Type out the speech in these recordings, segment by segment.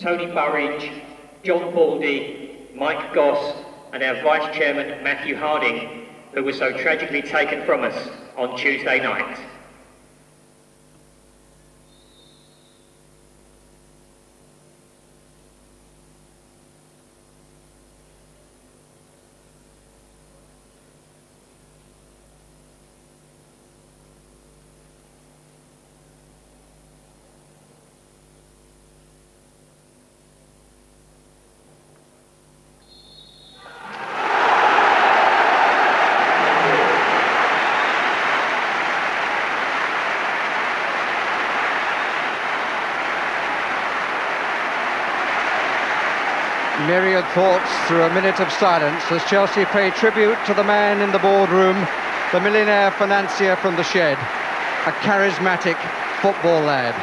Tony Burridge, John Baldy, Mike Goss and our Vice Chairman Matthew Harding, who was so tragically taken from us on Tuesday night. Myriad thoughts through a minute of silence as Chelsea pay tribute to the man in the boardroom, the millionaire financier from the shed, a charismatic football lad.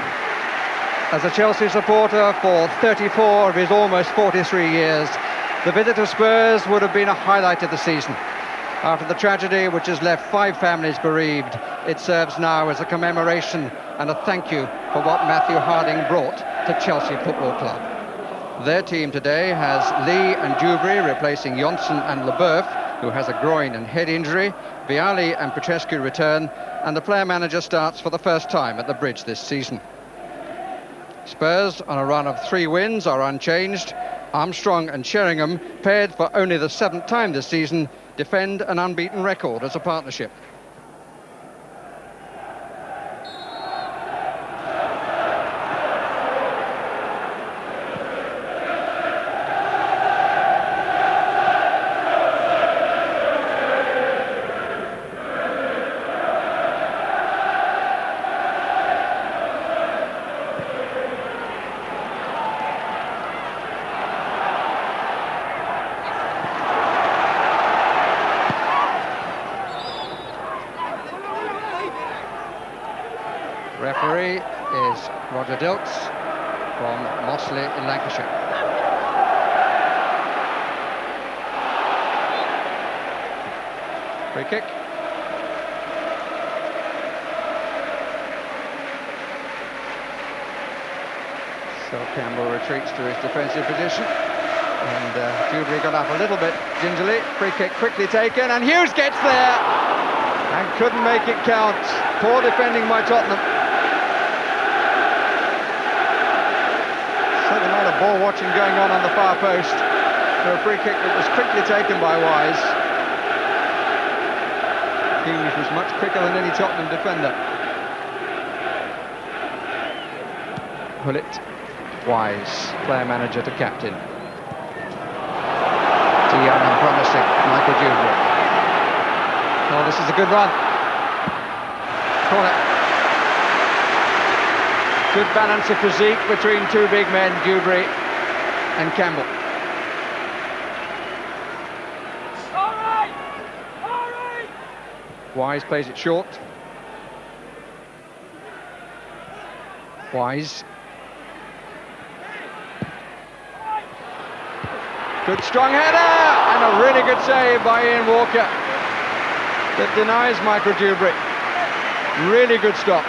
As a Chelsea supporter for 34 of his almost 43 years, the visit of Spurs would have been a highlight of the season. After the tragedy which has left 5 families bereaved, it serves now as a commemoration and a thank you for what Matthew Harding brought to Chelsea Football Club. Their team today has Lee and Dewberry replacing Johnson and Leboeuf, who has a groin and head injury. Vialli and Petrescu return, and the player manager starts for the first time at the Bridge this season. Spurs, on a run of 3 wins, are unchanged. Armstrong and Sheringham, paired for only the 7th time this season, defend an unbeaten record as a partnership. Referee is Roger Dilks from Mossley in Lancashire. Free kick. So Campbell retreats to his defensive position, and Dewberry got up a little bit gingerly. Free kick quickly taken, and Hughes gets there and couldn't make it count. Poor defending by Tottenham. Certainly a lot of ball watching going on the far post for a free kick that was quickly taken by Wise. Hughes was much quicker than any Tottenham defender. Hullet, Wise, player manager to captain. To young and promising Michael Dewberry. Oh, this is a good run. Corner. Good balance of physique between 2 big men, Dewberry and Campbell. All right. Wise plays it short. Wise. Good strong header, and a really good save by Ian Walker that denies Michael Dewberry. Really good stop.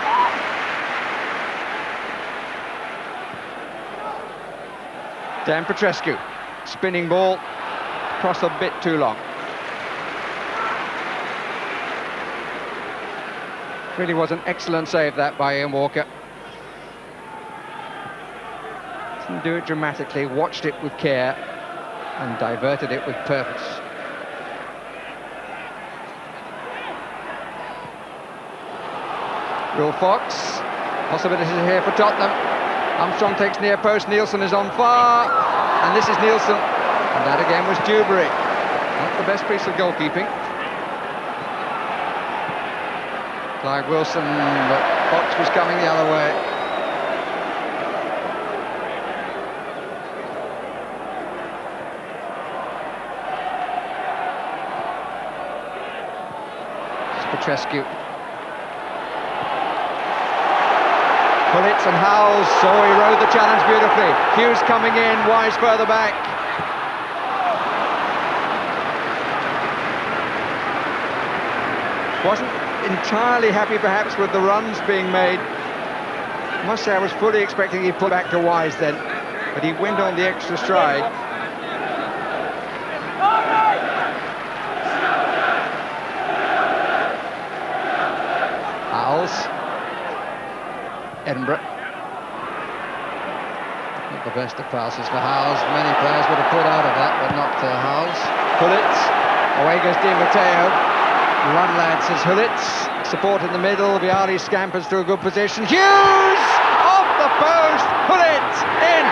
Dan Petrescu, spinning ball, cross a bit too long. Really was an excellent save that by Ian Walker. Didn't do it dramatically, watched it with care and diverted it with purpose. Will Fox, possibilities here for Tottenham. Armstrong takes near post, Nielsen is on far, and this is Nielsen, and that again was Dewberry. Not the best piece of goalkeeping. Clive Wilson, but Fox was coming the other way. It's Petrescu. Pullitz and Howells, so he rode the challenge beautifully. Hughes coming in, Wise further back. Wasn't entirely happy perhaps with the runs being made. I must say I was fully expecting he'd put back to Wise then. but he went on the extra stride. Howells. Edinburgh. Not the best of passes for Howells. Many players would have put out of that, but not Howells. Hullitz. Away goes Di Matteo. Run, lad, says Hullitz. Support in the middle. Vialli scampers to a good position. Hughes! Off the post! Hullitz! In!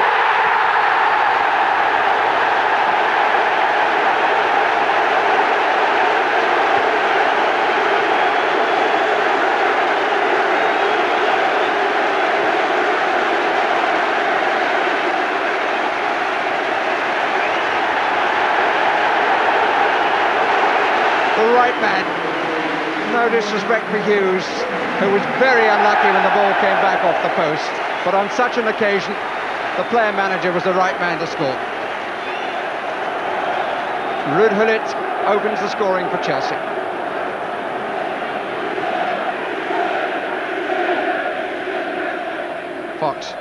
The right man. No disrespect for Hughes, who was very unlucky when the ball came back off the post. But on such an occasion, the player manager was the right man to score. Ruud Gullit opens the scoring for Chelsea. Fox.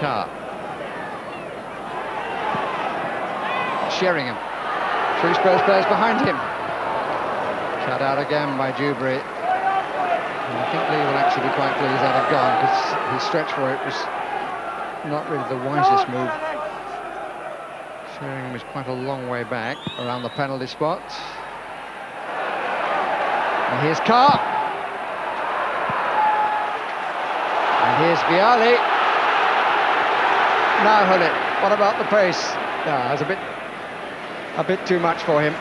Carr. Sheringham. Three Spurs players behind him. Cut out again by Dewberry. And I think Lee will actually be quite pleased that had gone, because his stretch for it was not really the wisest move. Sheringham is quite a long way back around the penalty spot. And here's Carr. And here's Vialli. Now Gullit. What about the pace? Yeah, it's a bit too much for him.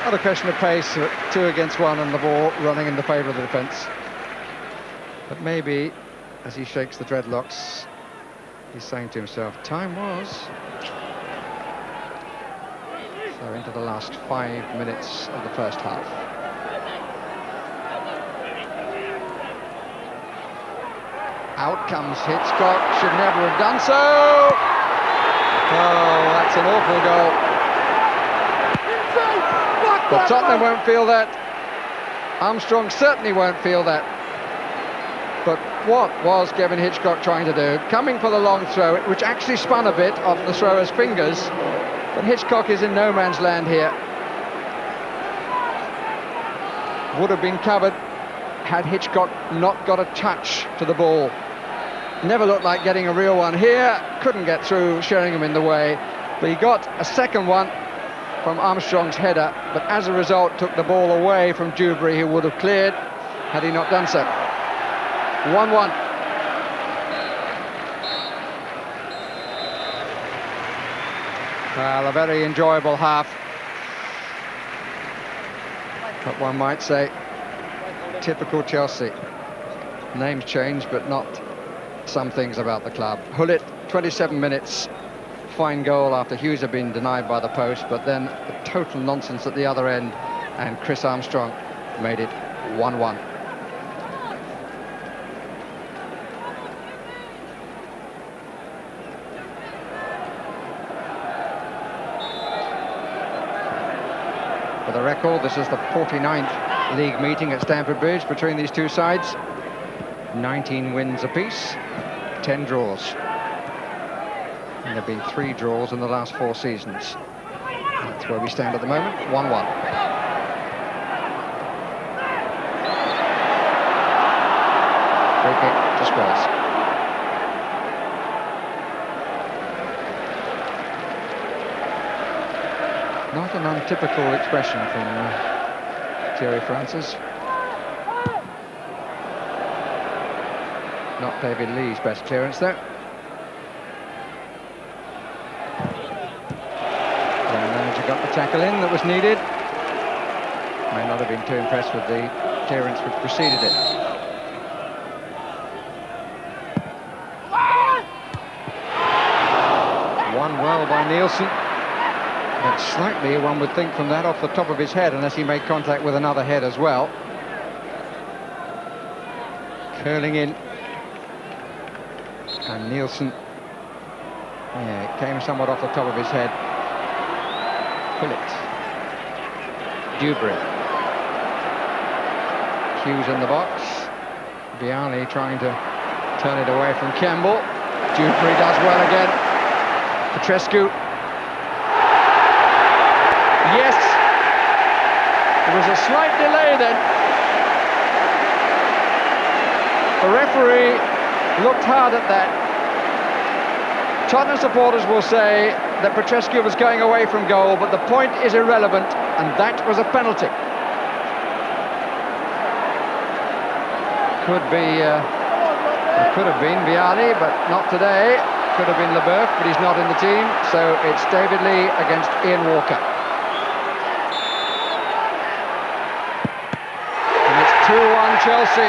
Not a question of pace, 2 against 1 and the ball running in the favour of the defence. But maybe, as he shakes the dreadlocks, he's saying to himself, time was. So into the last 5 minutes of the first half. Out comes Hitchcock, should never have done so. Oh, that's an awful goal. But Tottenham won't feel that. Armstrong certainly won't feel that. But what was Kevin Hitchcock trying to do? Coming for the long throw, which actually spun a bit off the thrower's fingers. But Hitchcock is in no man's land here. Would have been covered had Hitchcock not got a touch to the ball. Never looked like getting a real one here. Couldn't get through, Sheringham in the way. But he got a second one from Armstrong's header, but as a result took the ball away from Dewberry, who would have cleared had he not done so. 1-1. Well, a very enjoyable half, but one might say typical Chelsea. Names change, but not some things about the club. Gullit, 27 minutes. Fine goal after Hughes had been denied by the post, but then the total nonsense at the other end, and Chris Armstrong made it 1-1. For the record, this is the 49th league meeting at Stamford Bridge between these two sides. 19 wins apiece, 10 draws. And there have been 3 draws in the last 4 seasons. That's where we stand at the moment, 1-1. Free kick to Spurs. Not an untypical expression from Thierry Francis. Not David Lee's best clearance, though. Got the tackle in that was needed. May not have been too impressed with the clearance which preceded it. Won well by Nielsen. But slightly, one would think, from that off the top of his head, unless he made contact with another head as well. Curling in. And Nielsen, yeah, it came somewhat off the top of his head. Gullit. Dewberry. Hughes in the box. Vialli trying to Turn it away from Campbell. Dewberry does well again. Petrescu. Yes! There was a slight delay then. The referee looked hard at that. Tottenham supporters will say that Petrescu was going away from goal, but the point is irrelevant, and that was a penalty. Could have been Vialli, but not today. Could have been Leboeuf, but he's not in the team, so it's David Lee against Ian Walker. And it's 2-1 Chelsea.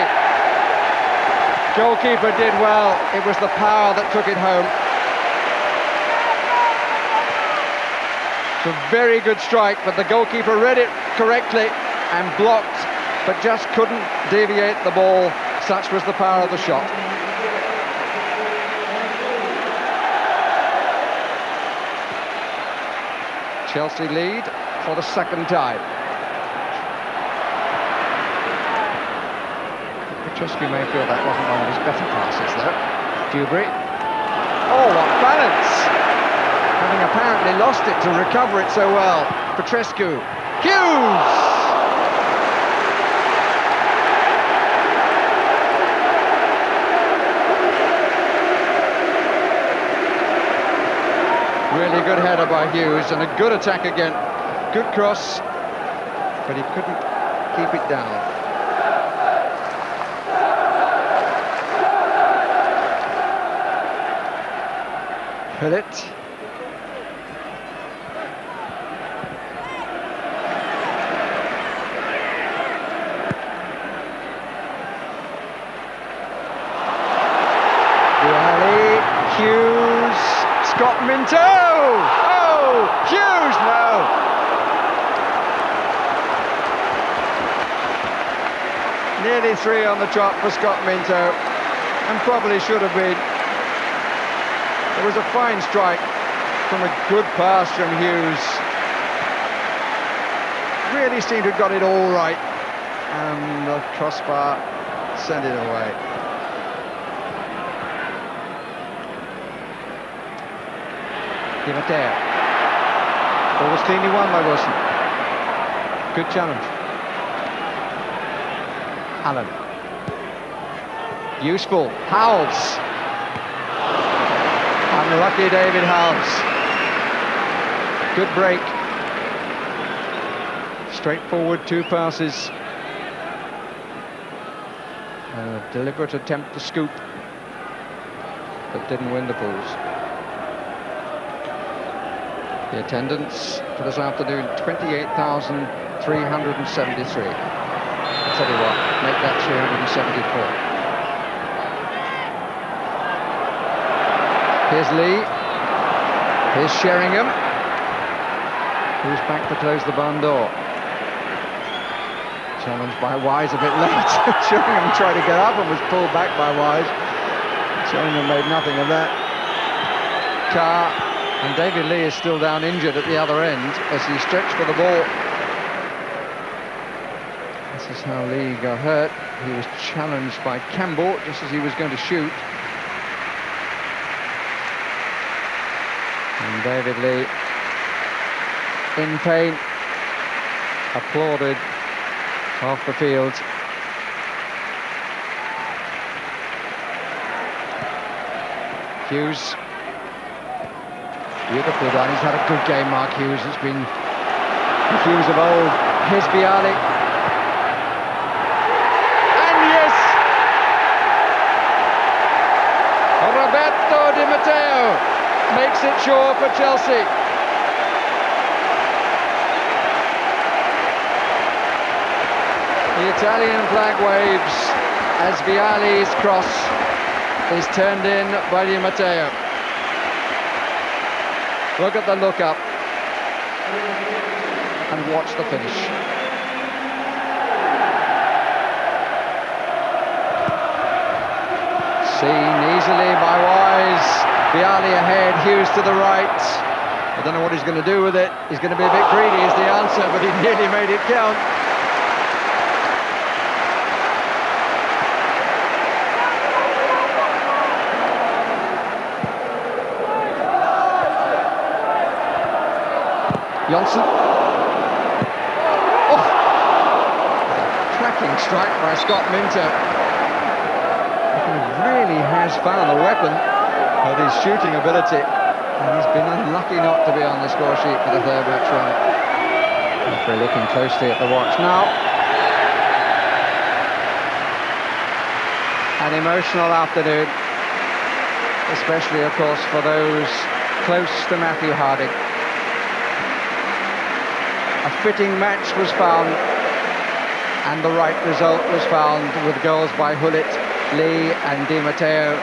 Goalkeeper did well. It was the power that took it home. It's a very good strike, but the goalkeeper read it correctly and blocked, but just couldn't deviate the ball. Such was the power of the shot. Chelsea lead for the second time. Petrescu may feel that wasn't one of his better passes, though. Dewberry. Oh, what balance! Having apparently lost it to recover it so well. Petrescu. Hughes! Really good header by Hughes, and a good attack again. Good cross, but he couldn't keep it down. Phillips. Hughes, Scott Minto! Oh, Hughes, no! Nearly 3 on the trot for Scott Minto, and probably should have been. It was a fine strike from a good pass from Hughes. Really seemed to have got it all right, and the crossbar sent it away. Di Matteo. Ball was cleanly won by Wilson. Good challenge. Allen. Useful. Howells. Unlucky David Howells. Good break. Straightforward 2 passes. A deliberate attempt to scoop, but didn't win the pools. The attendance for this afternoon, 28,373. I'll tell you what, make that 374. Here's Lee. Here's Sheringham, who's back to close the barn door. Challenged by Wise a bit late. Sheringham tried to get up and was pulled back by Wise. Sheringham made nothing of that. Carr. And David Lee is still down injured at the other end as he stretched for the ball. This is how Lee got hurt. He was challenged by Campbell just as he was going to shoot. And David Lee, in pain, applauded off the field. Hughes. Beautifully done. He's had a good game, Mark Hughes. It's been the Hughes of old. Here's Vialli. And yes! Roberto Di Matteo makes it sure for Chelsea. The Italian flag waves as Vialli's cross is turned in by Di Matteo. Look at the look up and watch the finish. Seen easily by Wise. Vialli ahead, Hughes to the right. I don't know what he's going to do with it. He's going to be a bit greedy is the answer, but he nearly made it count. Johnson. Oh! Cracking strike by Scott Minto. He really has found a weapon of his shooting ability, and he's been unlucky not to be on the score sheet for the third match run. Referee looking closely at the watch now. An emotional afternoon, especially, of course, for those close to Matthew Harding. A fitting match was found, and the right result was found with goals by Hullet, Lee and Di Matteo,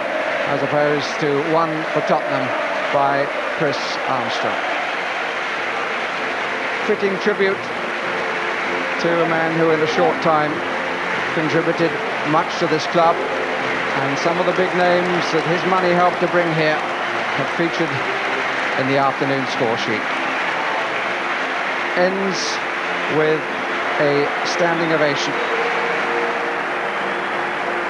as opposed to one for Tottenham by Chris Armstrong. Fitting tribute to a man who in a short time contributed much to this club, and some of the big names that his money helped to bring here have featured in the afternoon score sheet. Ends with a standing ovation